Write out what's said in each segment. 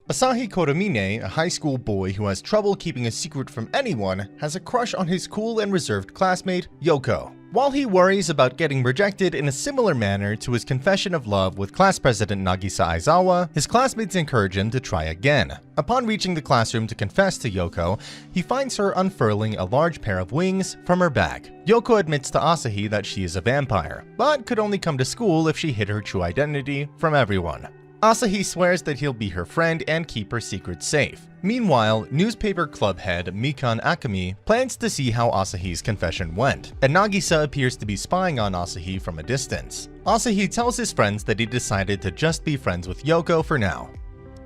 Asahi Kuromine, a high school boy who has trouble keeping a secret from anyone, has a crush on his cool and reserved classmate, Yōko. While he worries about getting rejected in a similar manner to his confession of love with class president Nagisa Aizawa, his classmates encourage him to try again. Upon reaching the classroom to confess to Yōko, he finds her unfurling a large pair of wings from her back. Yōko admits to Asahi that she is a vampire, but could only come to school if she hid her true identity from everyone. Asahi swears that he'll be her friend and keep her secret safe. Meanwhile, newspaper club head Mikan Akemi plans to see how Asahi's confession went, and Nagisa appears to be spying on Asahi from a distance. Asahi tells his friends that he decided to just be friends with Yōko for now.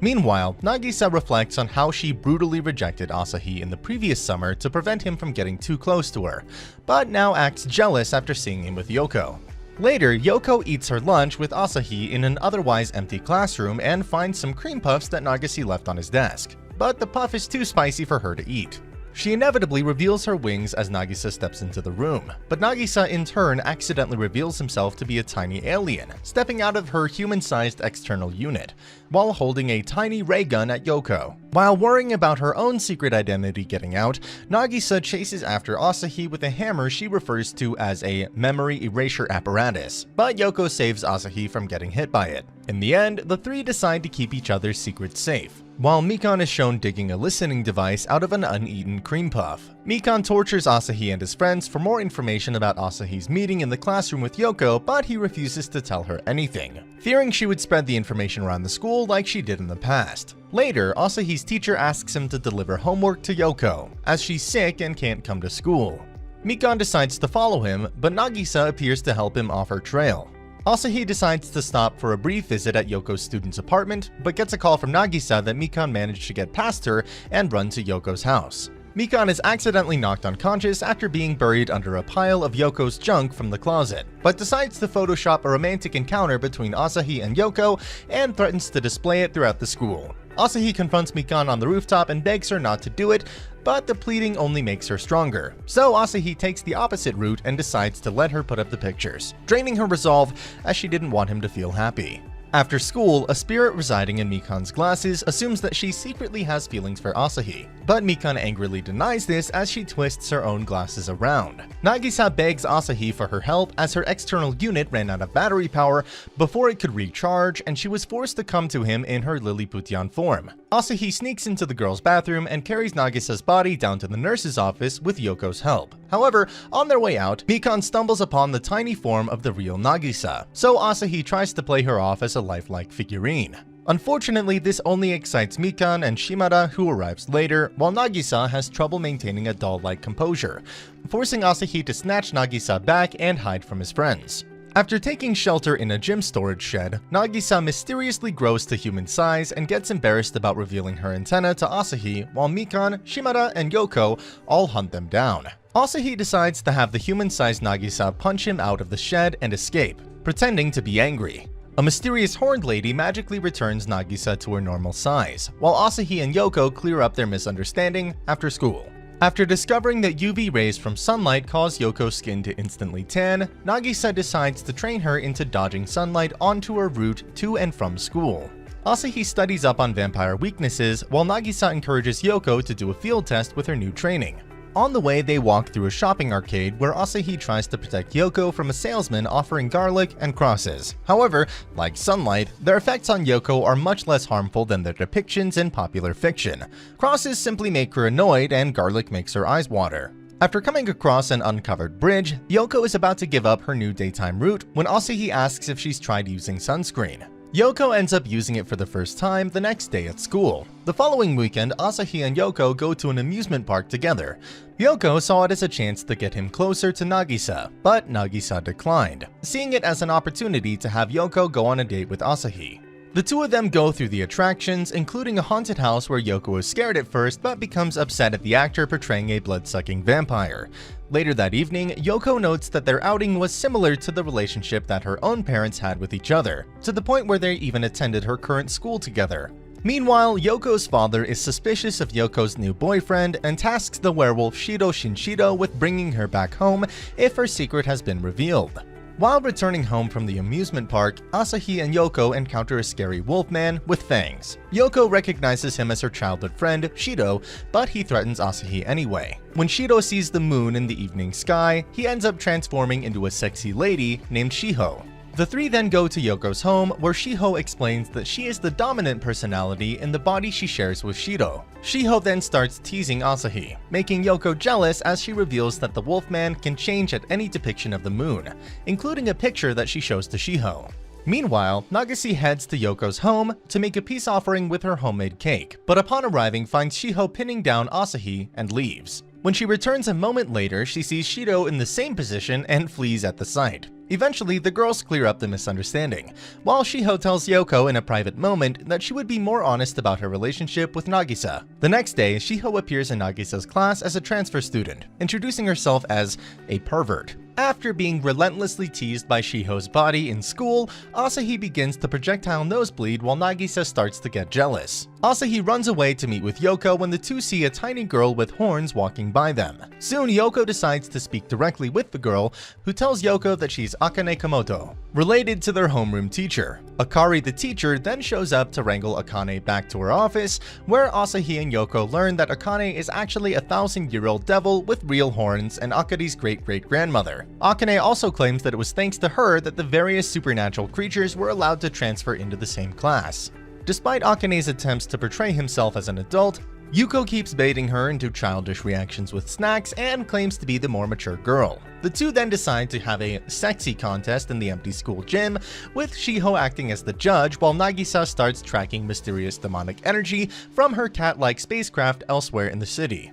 Meanwhile, Nagisa reflects on how she brutally rejected Asahi in the previous summer to prevent him from getting too close to her, but now acts jealous after seeing him with Yōko. Later, Yōko eats her lunch with Asahi in an otherwise empty classroom and finds some cream puffs that Nagisa left on his desk, but the puff is too spicy for her to eat. She inevitably reveals her wings as Nagisa steps into the room, but Nagisa in turn accidentally reveals himself to be a tiny alien, stepping out of her human-sized external unit, while holding a tiny ray gun at Yōko. While worrying about her own secret identity getting out, Nagisa chases after Asahi with a hammer she refers to as a memory erasure apparatus, but Yōko saves Asahi from getting hit by it. In the end, the three decide to keep each other's secrets safe, while Mikan is shown digging a listening device out of an uneaten cream puff. Mikan tortures Asahi and his friends for more information about Asahi's meeting in the classroom with Yōko, but he refuses to tell her anything, fearing she would spread the information around the school like she did in the past. Later, Asahi's teacher asks him to deliver homework to Yōko, as she's sick and can't come to school. Mikan decides to follow him, but Nagisa appears to help him off her trail. Asahi decides to stop for a brief visit at Yōko's student's apartment, but gets a call from Nagisa that Mikan managed to get past her and run to Yōko's house. Mikan is accidentally knocked unconscious after being buried under a pile of Yōko's junk from the closet, but decides to Photoshop a romantic encounter between Asahi and Yōko and threatens to display it throughout the school. Asahi confronts Mikan on the rooftop and begs her not to do it, but the pleading only makes her stronger. So Asahi takes the opposite route and decides to let her put up the pictures, draining her resolve as she didn't want him to feel happy. After school, a spirit residing in Mikan's glasses assumes that she secretly has feelings for Asahi, but Mikan angrily denies this as she twists her own glasses around. Nagisa begs Asahi for her help as her external unit ran out of battery power before it could recharge, and she was forced to come to him in her Lilliputian form. Asahi sneaks into the girl's bathroom and carries Nagisa's body down to the nurse's office with Yoko's help. However, on their way out, Mikan stumbles upon the tiny form of the real Nagisa, so Asahi tries to play her off as a lifelike figurine. Unfortunately, this only excites Mikan and Shimada, who arrives later, while Nagisa has trouble maintaining a doll-like composure, forcing Asahi to snatch Nagisa back and hide from his friends. After taking shelter in a gym storage shed, Nagisa mysteriously grows to human size and gets embarrassed about revealing her antenna to Asahi, while Mikan, Shimada, and Yōko all hunt them down. Asahi decides to have the human-sized Nagisa punch him out of the shed and escape, pretending to be angry. A mysterious horned lady magically returns Nagisa to her normal size, while Asahi and Yōko clear up their misunderstanding after school. After discovering that UV rays from sunlight cause Yōko's skin to instantly tan, Nagisa decides to train her into dodging sunlight onto her route to and from school. Asahi studies up on vampire weaknesses, while Nagisa encourages Yōko to do a field test with her new training. On the way, they walk through a shopping arcade where Asahi tries to protect Yōko from a salesman offering garlic and crosses. However, like sunlight, their effects on Yōko are much less harmful than their depictions in popular fiction. Crosses simply make her annoyed, and garlic makes her eyes water. After coming across an uncovered bridge, Yōko is about to give up her new daytime route when Asahi asks if she's tried using sunscreen. Yōko ends up using it for the first time the next day at school. The following weekend, Asahi and Yōko go to an amusement park together. Yōko saw it as a chance to get him closer to Nagisa, but Nagisa declined, seeing it as an opportunity to have Yōko go on a date with Asahi. The two of them go through the attractions, including a haunted house where Yōko is scared at first but becomes upset at the actor portraying a blood-sucking vampire. Later that evening, Yōko notes that their outing was similar to the relationship that her own parents had with each other, to the point where they even attended her current school together. Meanwhile, Yoko's father is suspicious of Yoko's new boyfriend and tasks the werewolf Shiro Shinshiro with bringing her back home if her secret has been revealed. While returning home from the amusement park, Asahi and Yōko encounter a scary wolfman with fangs. Yōko recognizes him as her childhood friend, Shido, but he threatens Asahi anyway. When Shido sees the moon in the evening sky, he ends up transforming into a sexy lady named Shiho. The three then go to Yoko's home, where Shiho explains that she is the dominant personality in the body she shares with Shido. Shiho then starts teasing Asahi, making Yōko jealous as she reveals that the Wolfman can change at any depiction of the moon, including a picture that she shows to Shiho. Meanwhile, Nagase heads to Yoko's home to make a peace offering with her homemade cake, but upon arriving finds Shiho pinning down Asahi and leaves. When she returns a moment later, she sees Shido in the same position and flees at the sight. Eventually, the girls clear up the misunderstanding, while Shiho tells Yōko in a private moment that she would be more honest about her relationship with Nagisa. The next day, Shiho appears in Nagisa's class as a transfer student, introducing herself as a pervert. After being relentlessly teased by Shiho's body in school, Asahi begins to projectile nosebleed while Nagisa starts to get jealous. Asahi runs away to meet with Yōko when the two see a tiny girl with horns walking by them. Soon, Yōko decides to speak directly with the girl, who tells Yōko that she's Akane Komoto, related to their homeroom teacher. Akari the teacher then shows up to wrangle Akane back to her office, where Asahi and Yōko learn that Akane is actually a 1,000-year-old devil with real horns and Akari's great-great-grandmother. Akane also claims that it was thanks to her that the various supernatural creatures were allowed to transfer into the same class. Despite Akane's attempts to portray himself as an adult, Yuko keeps baiting her into childish reactions with snacks and claims to be the more mature girl. The two then decide to have a sexy contest in the empty school gym, with Shiho acting as the judge while Nagisa starts tracking mysterious demonic energy from her cat-like spacecraft elsewhere in the city.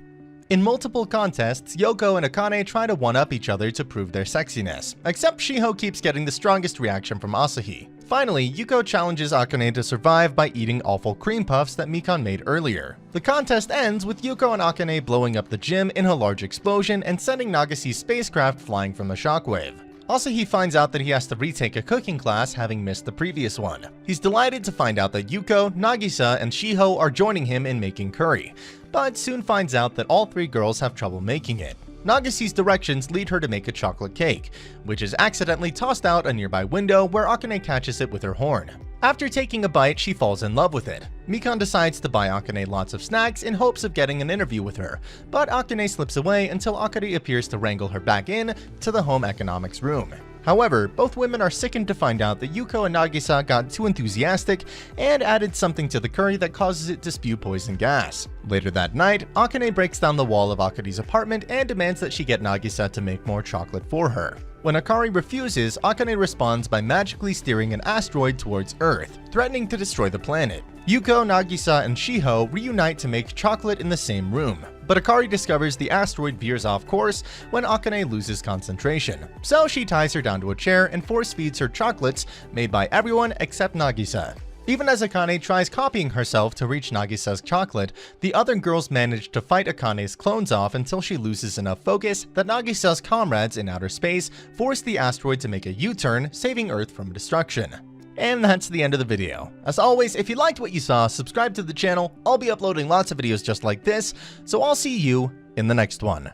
In multiple contests, Yōko and Akane try to one-up each other to prove their sexiness, except Shiho keeps getting the strongest reaction from Asahi. Finally, Yuko challenges Akane to survive by eating awful cream puffs that Mikan made earlier. The contest ends with Yuko and Akane blowing up the gym in a large explosion and sending Nagase's spacecraft flying from the shockwave. Asahi finds out that he has to retake a cooking class, having missed the previous one. He's delighted to find out that Yuko, Nagisa, and Shiho are joining him in making curry, but soon finds out that all three girls have trouble making it. Nagase's directions lead her to make a chocolate cake, which is accidentally tossed out a nearby window where Akane catches it with her horn. After taking a bite, she falls in love with it. Mikan decides to buy Akane lots of snacks in hopes of getting an interview with her, but Akane slips away until Akari appears to wrangle her back in to the home economics room. However, both women are sickened to find out that Yuko and Nagisa got too enthusiastic and added something to the curry that causes it to spew poison gas. Later that night, Akane breaks down the wall of Akari's apartment and demands that she get Nagisa to make more chocolate for her. When Akari refuses, Akane responds by magically steering an asteroid towards Earth, threatening to destroy the planet. Yuko, Nagisa, and Shiho reunite to make chocolate in the same room, but Akari discovers the asteroid veers off course when Akane loses concentration. So she ties her down to a chair and force feeds her chocolates made by everyone except Nagisa. Even as Akane tries copying herself to reach Nagisa's chocolate, the other girls manage to fight Akane's clones off until she loses enough focus that Nagisa's comrades in outer space force the asteroid to make a U-turn, saving Earth from destruction. And that's the end of the video. As always, if you liked what you saw, subscribe to the channel. I'll be uploading lots of videos just like this, so I'll see you in the next one.